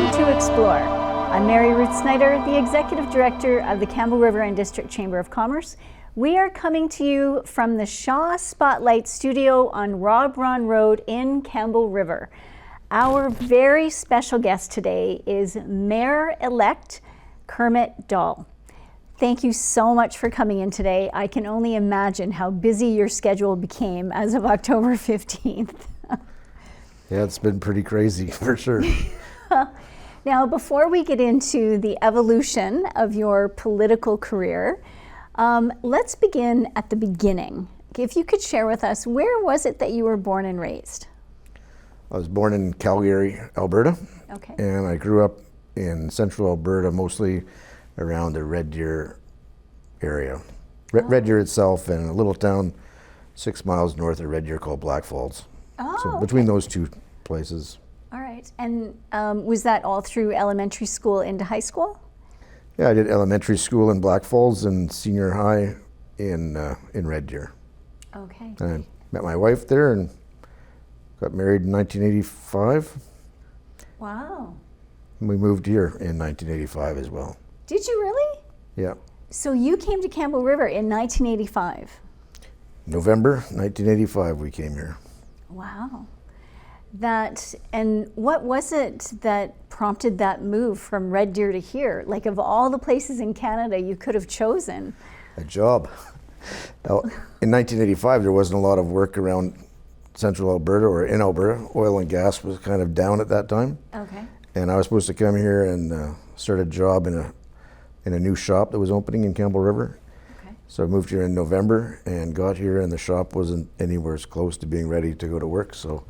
Welcome to Explore. I'm Mary Ruth Snyder, the Executive Director of the Campbell River and District Chamber of Commerce. We are coming to you from the Shaw Spotlight Studio on Rob Ron Road in Campbell River. Our very special guest today is Mayor-elect Kermit Dahl. Thank you so much for coming in today. I can only imagine how busy your schedule became as of October 15th. Yeah, it's been pretty crazy for sure. Now, before we get into the evolution of your political career, let's begin at the beginning. If you could share with us, where was it that you were born and raised? I was born in Calgary, Alberta, Okay. and I grew up in central Alberta, mostly around the Red Deer area. Red Deer itself and a little town 6 miles north of Red Deer called Black Falls. So between those two places. All right. And was that all through elementary school into high school? Yeah, I did elementary school in Black Falls and senior high in Red Deer. Okay. And I met my wife there and got married in 1985. Wow. And we moved here in 1985 as well. Did you really? Yeah. So you came to Campbell River in 1985? November 1985 we came here. Wow. And what was it that prompted that move from Red Deer to here? Like, of all the places in Canada you could have chosen. A job. Now, in 1985 there wasn't a lot of work around central Alberta or in Alberta. Oil and gas was kind of down at that time. Okay. And I was supposed to come here and start a job in a new shop that was opening in Campbell River. Okay. So I moved here in November and got here, and the shop wasn't anywhere as close to being ready to go to work. So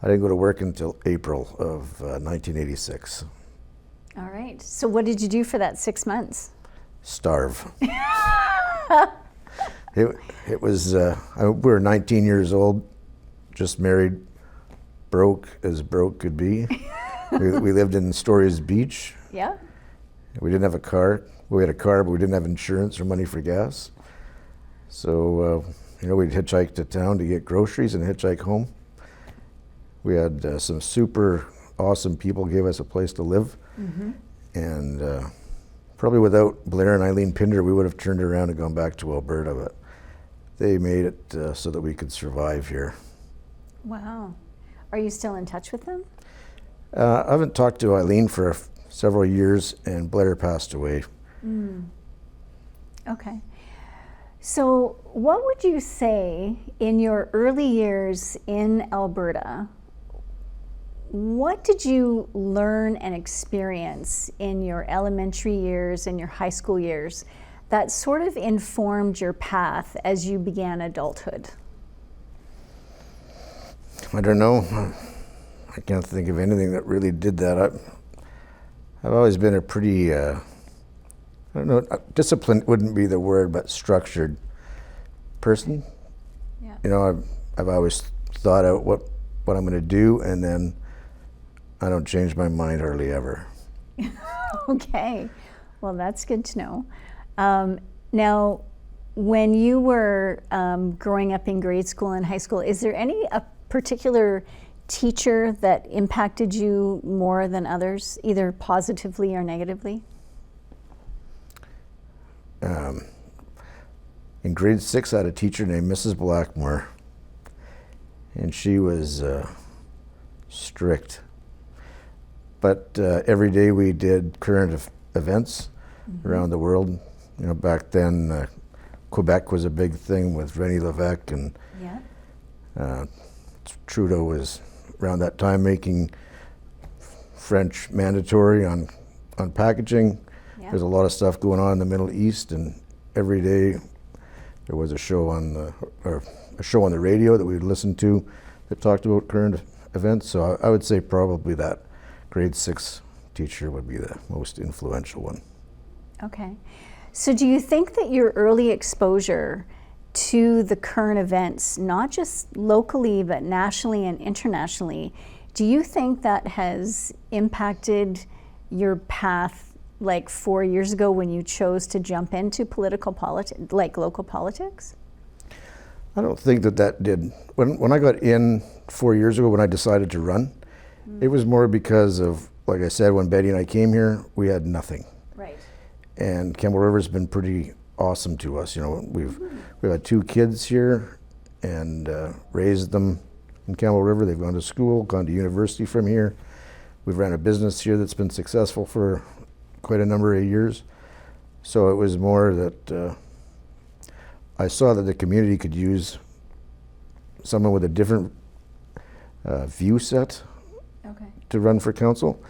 I didn't go to work until April of 1986. All right. So what did you do for that 6 months? Starve. It was, we were 19 years old, just married, broke as broke could be. We lived in Stories Beach. Yeah. We didn't have a car. We had a car, but we didn't have insurance or money for gas. So, we'd hitchhike to town to get groceries and hitchhike home. We had some super awesome people gave us a place to live. Mm-hmm. And probably without Blair and Eileen Pinder, we would have turned around and gone back to Alberta, but they made it so that we could survive here. Wow. Are you still in touch with them? I haven't talked to Eileen for several years, and Blair passed away. Okay. So what would you say in your early years in Alberta, what did you learn and experience in your elementary years and your high school years that sort of informed your path as you began adulthood? I don't know. I can't think of anything that really did that. I've always been a pretty, I don't know, disciplined wouldn't be the word, but structured person. Yeah. I've always thought out what I'm going to do, and then I don't change my mind hardly ever. Okay, well, that's good to know. Now, when you were growing up in grade school and high school, is there a particular teacher that impacted you more than others, either positively or negatively? In grade 6, I had a teacher named Mrs. Blackmore, and she was strict. But every day we did current events around the world. Back then, Quebec was a big thing with René Lévesque, and Trudeau was around that time making French mandatory on packaging. Yeah. There's a lot of stuff going on in the Middle East, and every day there was a show on the radio that we'd listen to that talked about current events. So I would say probably that grade 6 teacher would be the most influential one. Okay. So do you think that your early exposure to the current events, not just locally, but nationally and internationally, do you think that has impacted your path like 4 years ago when you chose to jump into local politics? I don't think that did. When I got in 4 years ago, when I decided to run, it was more because of like I said, when Betty and I came here, we had nothing. Right. And Campbell River's been pretty awesome to us. You know, we've had 2 kids here and raised them in Campbell River. They've gone to school, gone to university from here. We've ran a business here that's been successful for quite a number of years. So it was more that I saw that the community could use someone with a different view set to run for council.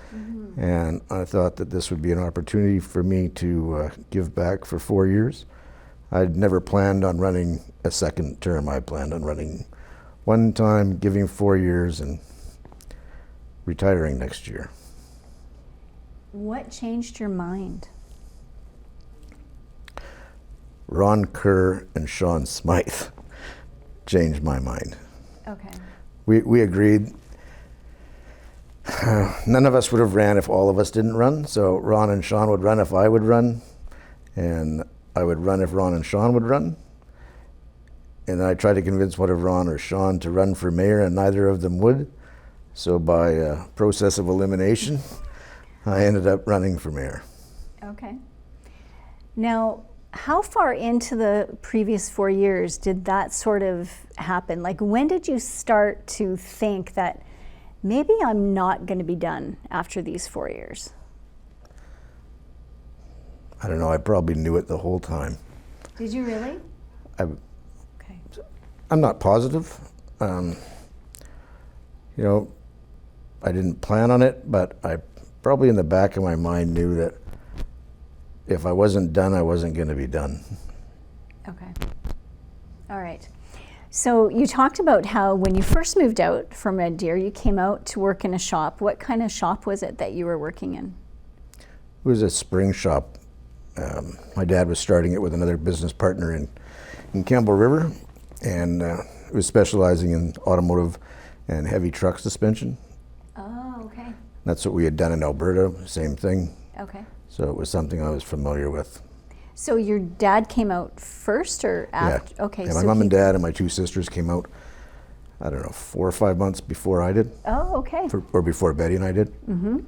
And I thought that this would be an opportunity for me to give back for 4 years. I'd never planned on running a second term. I planned on running one time, giving 4 years, and retiring next year. What changed your mind? Ron Kerr and Sean Smythe changed my mind. Okay. We agreed. None of us would have ran if all of us didn't run. So Ron and Sean would run if I would run, and I would run if Ron and Sean would run. And then I tried to convince one of Ron or Sean to run for mayor, and neither of them would. So by a process of elimination, I ended up running for mayor. Okay. Now, how far into the previous 4 years did that sort of happen? Like, when did you start to think that maybe I'm not going to be done after these 4 years? I don't know, I probably knew it the whole time. Did you really? Okay. I'm not positive. You know, I didn't plan on it, but I probably in the back of my mind knew that if I wasn't done, I wasn't going to be done. Okay. All right. So you talked about how when you first moved out from Red Deer, you came out to work in a shop. What kind of shop was it that you were working in? It was a spring shop. My dad was starting it with another business partner in Campbell River, and it was specializing in automotive and heavy truck suspension. Oh, okay. That's what we had done in Alberta, same thing. Okay. So it was something I was familiar with. So your dad came out first or after? Yeah. Okay. Yeah, my so mom and dad and my 2 sisters came out, I don't know, 4 or 5 months before I did. Oh, okay. Or before Betty and I did. Mm-hmm.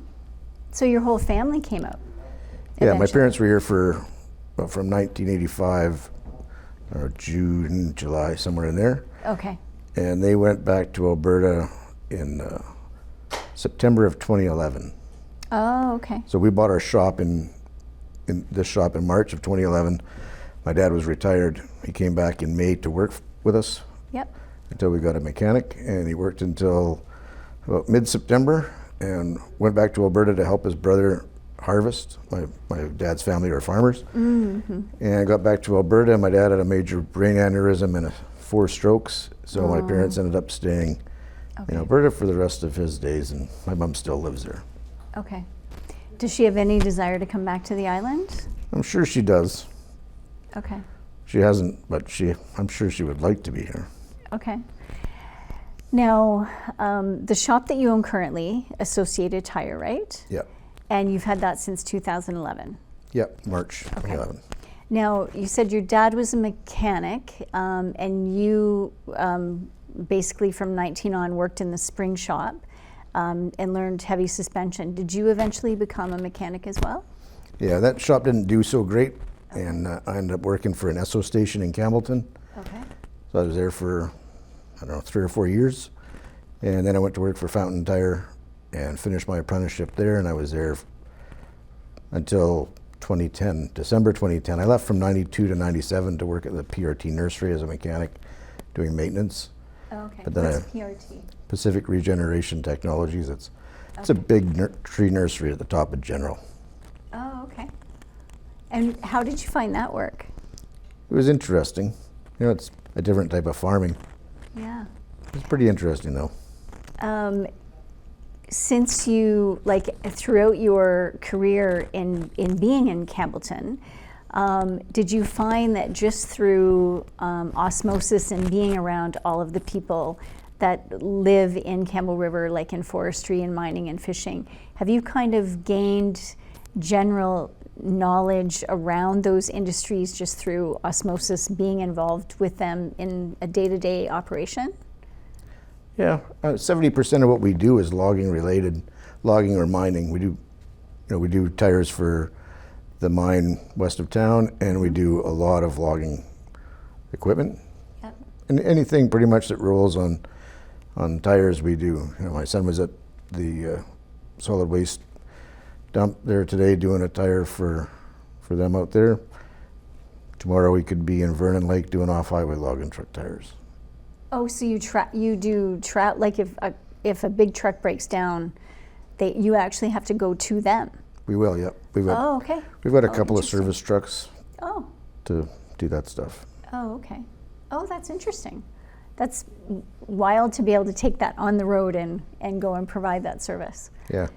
So your whole family came out? Yeah, Eventually. my parents were here from 1985, or June, July, somewhere in there. Okay. And they went back to Alberta in September of 2011. Oh, okay. So we bought our shop in this shop in March of 2011. My dad was retired. He came back in May to work with us. Yep. Until we got a mechanic, and he worked until about mid-September and went back to Alberta to help his brother harvest. My dad's family are farmers. Mm-hmm. And I got back to Alberta, and my dad had a major brain aneurysm and 4 strokes, so my parents ended up staying in Alberta for the rest of his days, and my mom still lives there. Okay. Does she have any desire to come back to the island? I'm sure she does. Okay. She hasn't, but I'm sure she would like to be here. Okay. Now, the shop that you own currently, Associated Tire, right? Yep. And you've had that since 2011. Yep, March 2011. Now, you said your dad was a mechanic, and you basically from 19 on worked in the spring shop and learned heavy suspension. Did you eventually become a mechanic as well? Yeah, that shop didn't do so great, and I ended up working for an Esso station in Campbellton. Okay. So I was there for, I don't know, 3 or 4 years. And then I went to work for Fountain Tire and finished my apprenticeship there, and I was there until 2010, December 2010. I left from 92 to 97 to work at the PRT nursery as a mechanic doing maintenance. Oh, okay. But then What's PRT? Pacific Regeneration Technologies. It's a big tree nursery at the top of General. Oh, okay. And how did you find that work? It was interesting. You know, it's a different type of farming. Yeah. It's pretty interesting though. Since you, like, throughout your career in being in Campbellton, did you find that just through osmosis and being around all of the people that live in Campbell River, like in forestry and mining and fishing, have you kind of gained general knowledge around those industries just through osmosis, being involved with them in a day-to-day operation? Yeah, 70% of what we do is logging related, logging or mining. We do tires for the mine west of town, and we do a lot of logging equipment. Yep. And anything pretty much that rolls on tires we do. My son was at the solid waste dump there today doing a tire for them out there. Tomorrow we could be in Vernon Lake doing off-highway logging truck tires. Oh, so you do like if a big truck breaks down, you actually have to go to them. We will, yep. Okay. We've got a couple of service trucks Oh. to do that stuff. Oh, okay. Oh, that's interesting. That's wild to be able to take that on the road and go and provide that service. Yeah.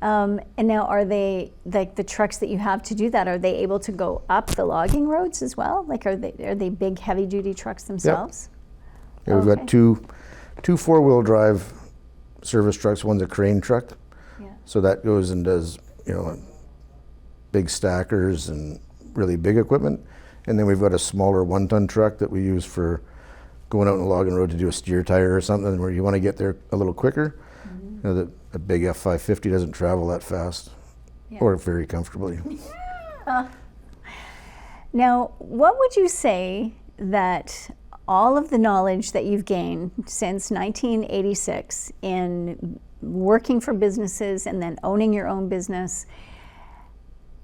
And now, are they, like the trucks that you have to do that, are they able to go up the logging roads as well? Like, are they big, heavy-duty trucks themselves? Yeah, we've got two four-wheel drive service trucks. One's a crane truck. Yeah. So that goes and does, big stackers and really big equipment. And then we've got a smaller 1-ton truck that we use for going out on the logging road to do a steer tire or something where you want to get there a little quicker. Mm-hmm. A big F550 doesn't travel that fast or very comfortably. Now, what would you say that all of the knowledge that you've gained since 1986 in working for businesses and then owning your own business,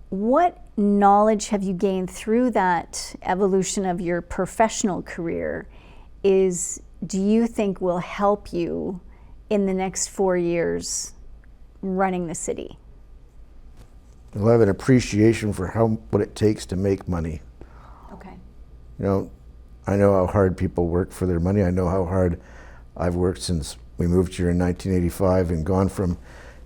what knowledge have you gained through that evolution of your professional career do you think will help you in the next 4 years running the city? You'll have an appreciation for what it takes to make money. Okay. I know how hard people work for their money. I know how hard I've worked since we moved here in 1985 and gone from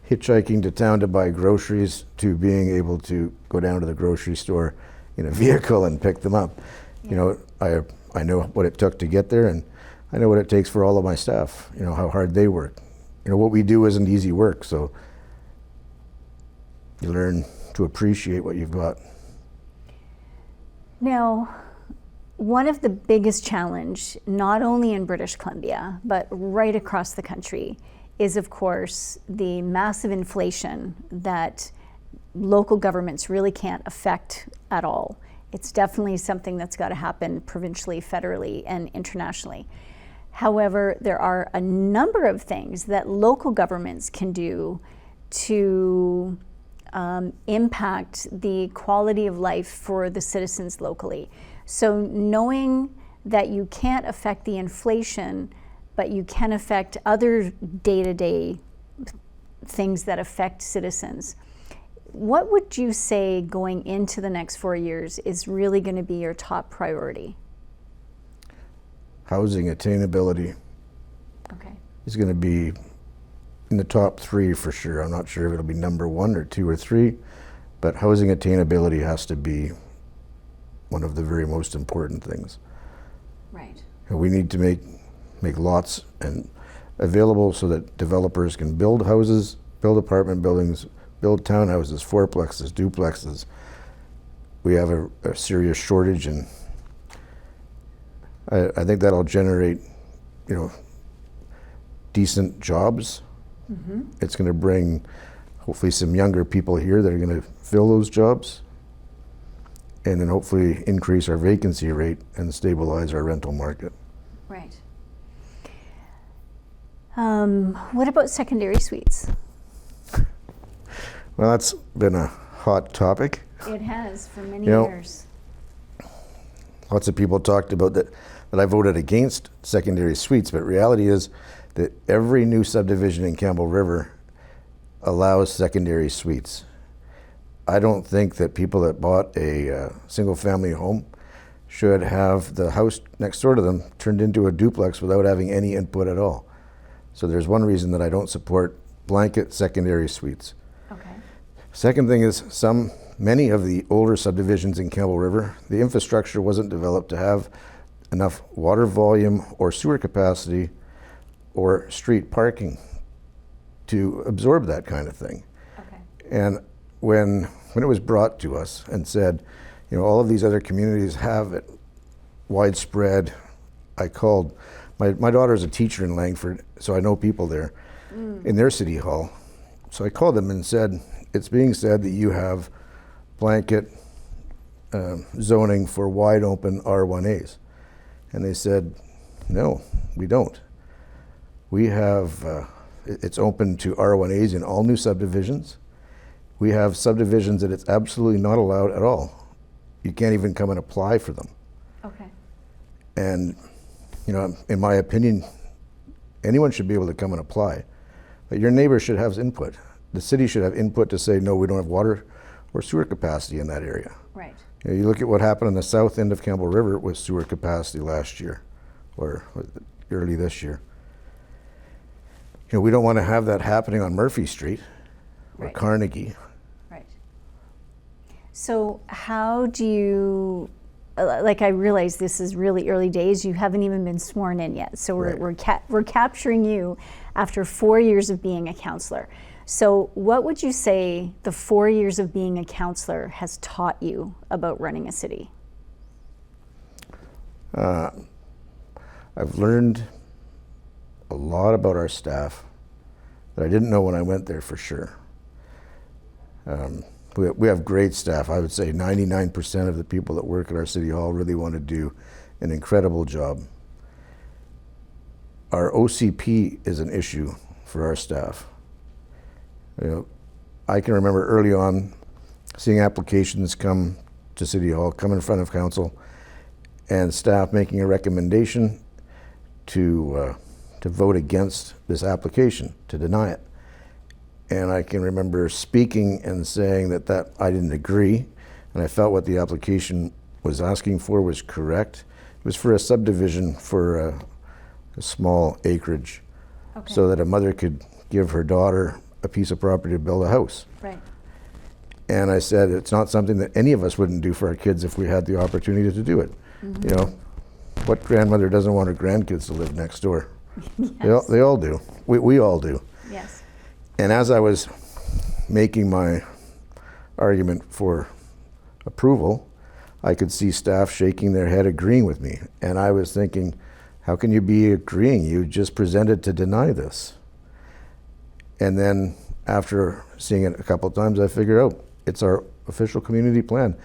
hitchhiking to town to buy groceries to being able to go down to the grocery store in a vehicle and pick them up. Yeah. I know what it took to get there, and I know what it takes for all of my staff, how hard they work. What we do isn't easy work, so you learn to appreciate what you've got. Now, one of the biggest challenge, not only in British Columbia, but right across the country, is of course the massive inflation that local governments really can't affect at all. It's definitely something that's got to happen provincially, federally, and internationally. However, there are a number of things that local governments can do to impact the quality of life for the citizens locally. So knowing that you can't affect the inflation, but you can affect other day-to-day things that affect citizens, what would you say going into the next 4 years is really going to be your top priority? Housing attainability is going to be in the top 3 for sure. I'm not sure if it'll be number 1 or 2 or 3, but housing attainability has to be one of the very most important things. Right. And we need to make lots and available so that developers can build houses, build apartment buildings, build townhouses, fourplexes, duplexes. We have a serious shortage, and I think that'll generate, decent jobs. Mm-hmm. It's going to bring hopefully some younger people here that are going to fill those jobs, and then hopefully increase our vacancy rate and stabilize our rental market. Right. What about secondary suites? Well, that's been a hot topic. It has for many years. Lots of people talked about that I voted against secondary suites, but reality is that every new subdivision in Campbell River allows secondary suites. I don't think that people that bought a single-family home should have the house next door to them turned into a duplex without having any input at all. So there's one reason that I don't support blanket secondary suites. Okay. Second thing is many of the older subdivisions in Campbell River, the infrastructure wasn't developed to have enough water volume or sewer capacity or street parking to absorb that kind of thing. Okay. And when it was brought to us and said, all of these other communities have it widespread, I called My daughter is a teacher in Langford, so I know people there in their city hall. So I called them and said, it's being said that you have blanket zoning for wide open R1As. And they said, no, we don't. We have, it's open to R1As in all new subdivisions. We have subdivisions that it's absolutely not allowed at all. You can't even come and apply for them. Okay. And, you know, in my opinion, anyone should be able to come and apply. But your neighbor should have input. The city should have input to say, no, we don't have water or sewer capacity in that area. Right. You know, you look at what happened on the south end of Campbell River with sewer capacity last year, or early this year. You know, we don't want to have that happening on Murphy Street or Right. Carnegie. Right. So how do you, like, I realize this is really early days. You haven't even been sworn in yet. So we're capturing you after 4 years of being a counselor. So what would you say the 4 years of being a counselor has taught you about running a city? I've learned a lot about our staff that I didn't know when I went there for sure. We have great staff. I would say 99% of the people that work at our city hall really want to do an incredible job. Our OCP is an issue for our staff. You know, I can remember early on seeing applications come to City Hall, come in front of council, and staff making a recommendation to vote against this application, to deny it. And I can remember speaking and saying that I didn't agree, and I felt what the application was asking for was correct. It was for a subdivision for a small acreage, Okay. so that a mother could give her daughter a piece of property to build a house. Right. And I said it's not something that any of us wouldn't do for our kids if we had the opportunity to do it. You know, what grandmother doesn't want her grandkids to live next door? Yes. They all do. We all do. Yes. And as I was making my argument for approval, I could see staff shaking their head agreeing with me. And I was thinking, how can you be agreeing? You just presented to deny this. And then after seeing it a couple of times, I figured out it's our official community plan.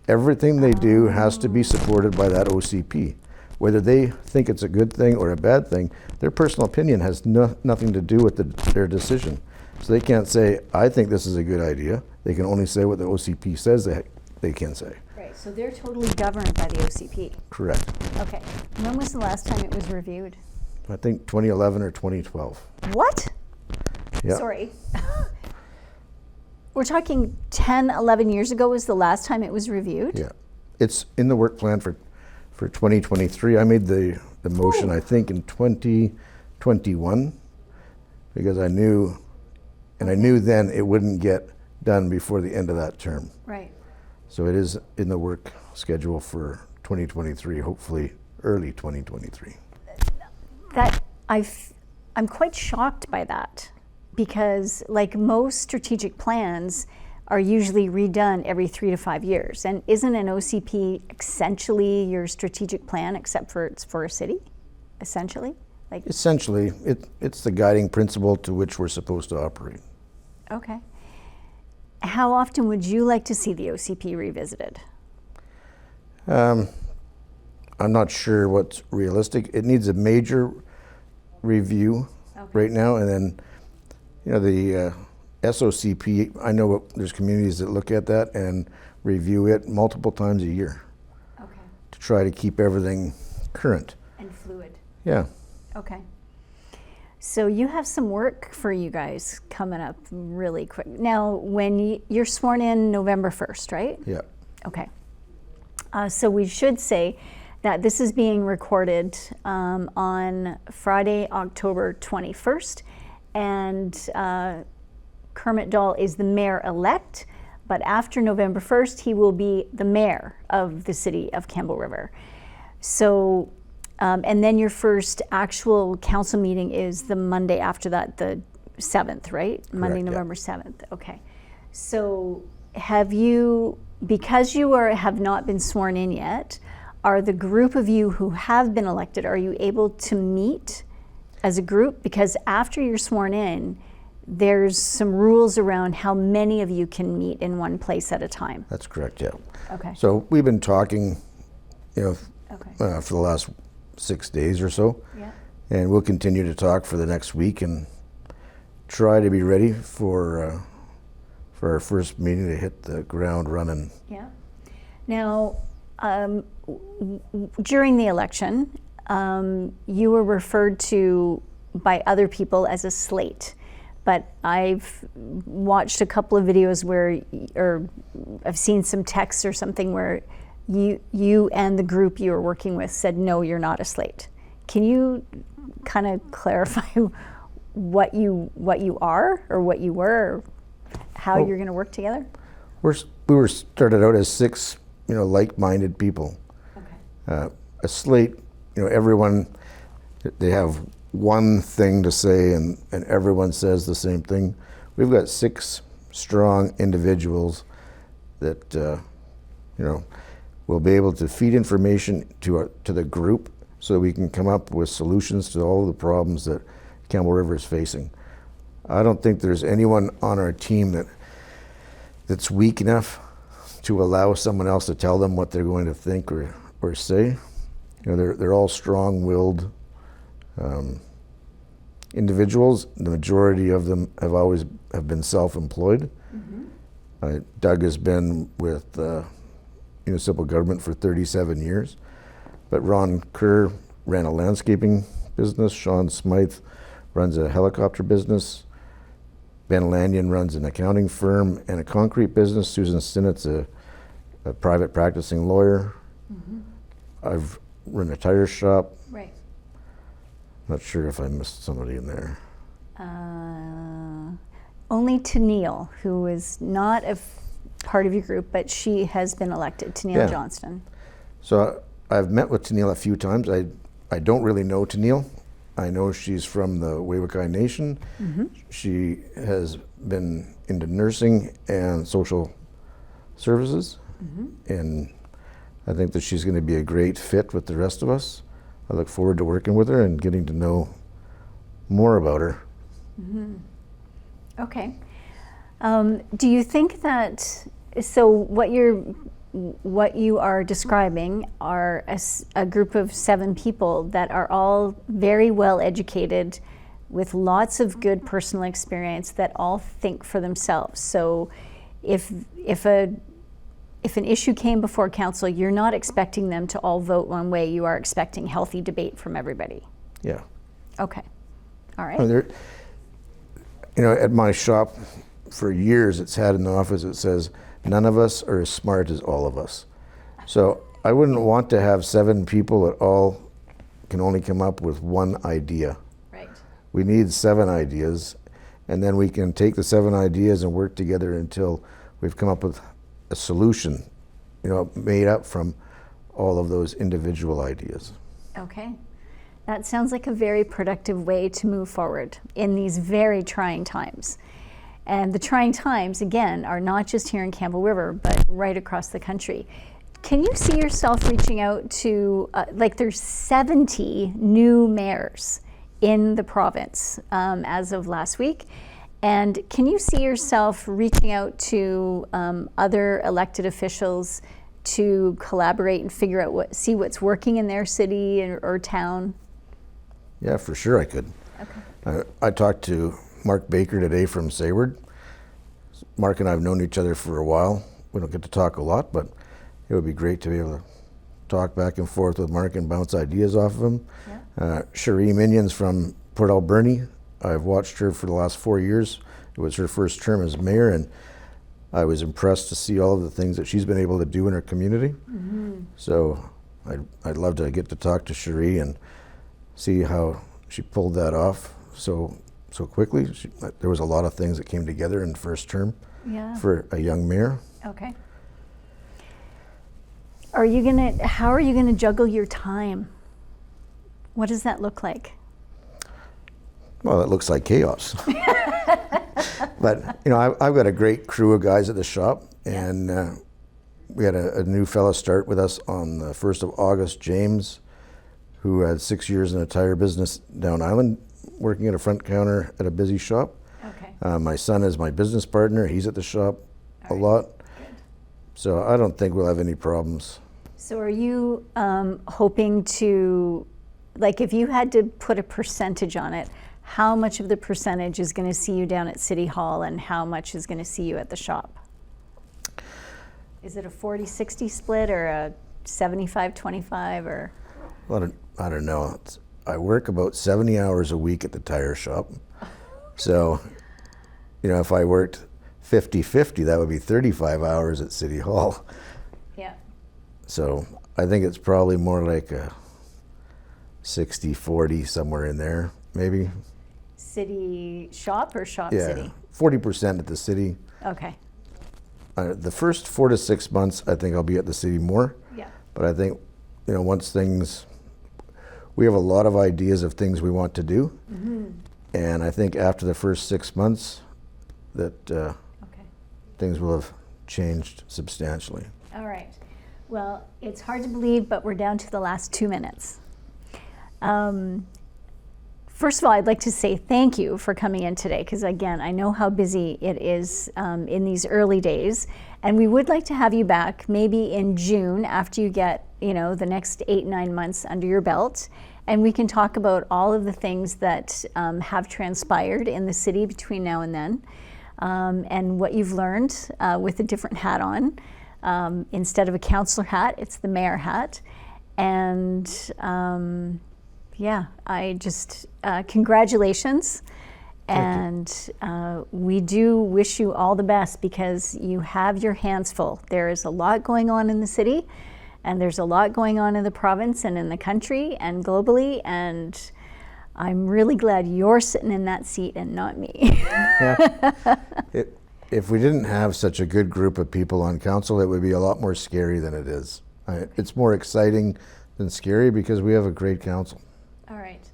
Everything they do has to be supported by that OCP. Whether they think it's a good thing or a bad thing, their personal opinion has nothing to do with their decision. So they can't say, I think this is a good idea. They can only say what the OCP says they can say. Right. So they're totally governed by the OCP. Correct. Okay. When was the last time it was reviewed? I think 2011 or 2012. What? Yeah. Sorry. We're talking 10, 11 years ago was the last time it was reviewed? Yeah. It's in the work plan for 2023. I made the motion, I think, in 2021 because I knew then it wouldn't get done before the end of that term. Right. So it is in the work schedule for 2023, hopefully early 2023. I'm quite shocked by that because, like, most strategic plans are usually redone every 3 to 5 years. And isn't an OCP essentially your strategic plan, except for it's for a city, essentially? Like, Essentially, it's the guiding principle to which we're supposed to operate. okay. How often would you like to see the OCP revisited? I'm not sure what's realistic. It needs a major review right now, and then, you know, the SOCP, I know there's communities that look at that and review it multiple times a year Okay. to try to keep everything current. And fluid. Yeah. Okay. So you have some work for you guys coming up really quick. Now, when you're sworn in November 1st, right? Yeah. Okay. So we should say that this is being recorded on Friday, October 21st, and Kermit Dahl is the mayor-elect, but after November 1st, he will be the mayor of the city of Campbell River. So, and then your first actual council meeting is the Monday after that, the 7th, right? Monday, yeah. November 7th. Okay. So have you, because you have not been sworn in yet, are the group of you who have been elected, are you able to meet as a group? Because after you're sworn in, there's some rules around how many of you can meet in one place at a time. That's correct, yeah. Okay. So we've been talking, Okay. for the last 6 days or so. Yeah. And we'll continue to talk for the next week and try to be ready for our first meeting to hit the ground running. Yeah. Now, during the election, you were referred to by other people as a slate, but I've watched a couple of videos or I've seen some texts or something where you and the group you were working with said, no, you're not a slate. Can you kind of clarify what you are or what you were, or how you're going to work together? We were started out as 6, like-minded people. Okay. A slate, everyone, they have one thing to say and everyone says the same thing. We've got 6 strong individuals that, will be able to feed information to the group so that we can come up with solutions to all the problems that Campbell River is facing. I don't think there's anyone on our team that's weak enough to allow someone else to tell them what they're going to think or say. They're all strong-willed individuals. The majority of them have been self-employed. Mm-hmm. Doug has been with municipal government for 37 years, but Ron Kerr ran a landscaping business. Sean Smythe runs a helicopter business. Ben Lanyon runs an accounting firm and a concrete business. Susan Sinnett's a private practicing lawyer. Mm-hmm. I've run a tire shop. Right. Not sure if I missed somebody in there. Only Tennille, who is not a part of your group, but she has been elected, Tennille Johnston. So I've met with Tennille a few times. I don't really know Tennille. I know she's from the Wewakai Nation. Mm-hmm. She has been into nursing and social services. Mm-hmm. And I think that she's going to be a great fit with the rest of us. I look forward to working with her and getting to know more about her. Mm-hmm. Okay. Do you think that, so what you are describing are a group of 7 people that are all very well educated with lots of good personal experience that all think for themselves. So if an issue came before council, you're not expecting them to all vote one way. You are expecting healthy debate from everybody. Yeah. Okay. All right. At my shop for years, it's had an office that says, none of us are as smart as all of us. So I wouldn't want to have 7 people that all can only come up with one idea. Right. We need 7 ideas, and then we can take the 7 ideas and work together until we've come up with a solution, made up from all of those individual ideas. Okay. That sounds like a very productive way to move forward in these very trying times. And the trying times, again, are not just here in Campbell River, but right across the country. Can you see yourself reaching out to, there's 70 new mayors in the province as of last week. And can you see yourself reaching out to other elected officials to collaborate and figure out see what's working in their city or town? Yeah, for sure I could. Okay. I talked to Mark Baker today from Sayward. Mark and I have known each other for a while. We don't get to talk a lot, but it would be great to be able to talk back and forth with Mark and bounce ideas off of him. Yeah. Cherie Minions from Port Alberni. I've watched her for the last 4 years. It was her first term as mayor, and I was impressed to see all of the things that she's been able to do in her community. Mm-hmm. So I'd love to get to talk to Cherie and see how she pulled that off so quickly. There was a lot of things that came together in the first term for a young mayor. Okay. How are you gonna juggle your time? What does that look like? Well, it looks like chaos. But I've got a great crew of guys at the shop, and we had a new fellow start with us on the 1st of August, James, who had 6 years in a tire business down Island, working at a front counter at a busy shop. Okay. My son is my business partner. He's at the shop a All right. lot. Good. So I don't think we'll have any problems. So are you hoping to, like if you had to put a percentage on it, how much of the percentage is going to see you down at City Hall and how much is going to see you at the shop? Is it a 40-60 split or a 75-25 or? Well, I don't know. I work about 70 hours a week at the tire shop. So, you know, if I worked 50-50, that would be 35 hours at City Hall. Yeah. So I think it's probably more like a 60-40, somewhere in there, maybe. City shop or shop Yeah, city? 40% at the city. Okay. The first 4 to 6 months, I think I'll be at the city more. Yeah. But I think, you know, once things, we have a lot of ideas of things we want to do. Mm-hmm. And I think after the first 6 months that Okay. things will have changed substantially. All right. Well, it's hard to believe, but we're down to the last 2 minutes. First of all, I'd like to say thank you for coming in today, because again, I know how busy it is in these early days, and we would like to have you back maybe in June after you get, you know, the next 8-9 months under your belt, and we can talk about all of the things that have transpired in the city between now and then, and what you've learned with a different hat on. Instead of a counselor hat, it's the mayor hat, and yeah, I just, congratulations. And we do wish you all the best because you have your hands full. There is a lot going on in the city, and there's a lot going on in the province and in the country and globally. And I'm really glad you're sitting in that seat and not me. Yeah. If we didn't have such a good group of people on council, it would be a lot more scary than it is. It's more exciting than scary because we have a great council. All right.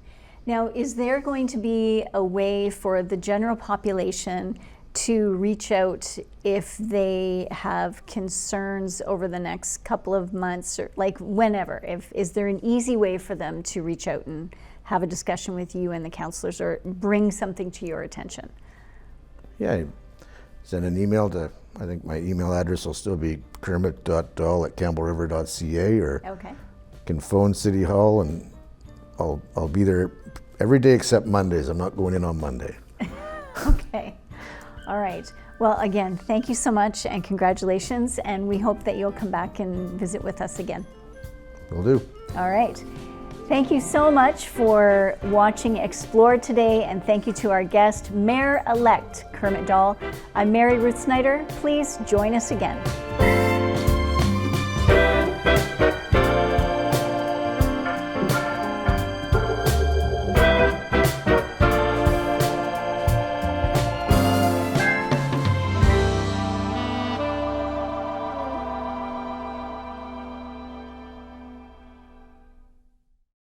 Now, is there going to be a way for the general population to reach out if they have concerns over the next couple of months, or like whenever? Is there an easy way for them to reach out and have a discussion with you and the councillors, or bring something to your attention? Yeah, send an email to, I think my email address will still be kermit.dahl@campbellriver.ca, or Okay. can phone City Hall, and I'll be there every day except Mondays. I'm not going in on Monday. Okay. All right. Well, again, thank you so much and congratulations, and we hope that you'll come back and visit with us again. Will do. All right. Thank you so much for watching Explore today, and thank you to our guest, Mayor-elect Kermit Dahl. I'm Mary Ruth Snyder. Please join us again.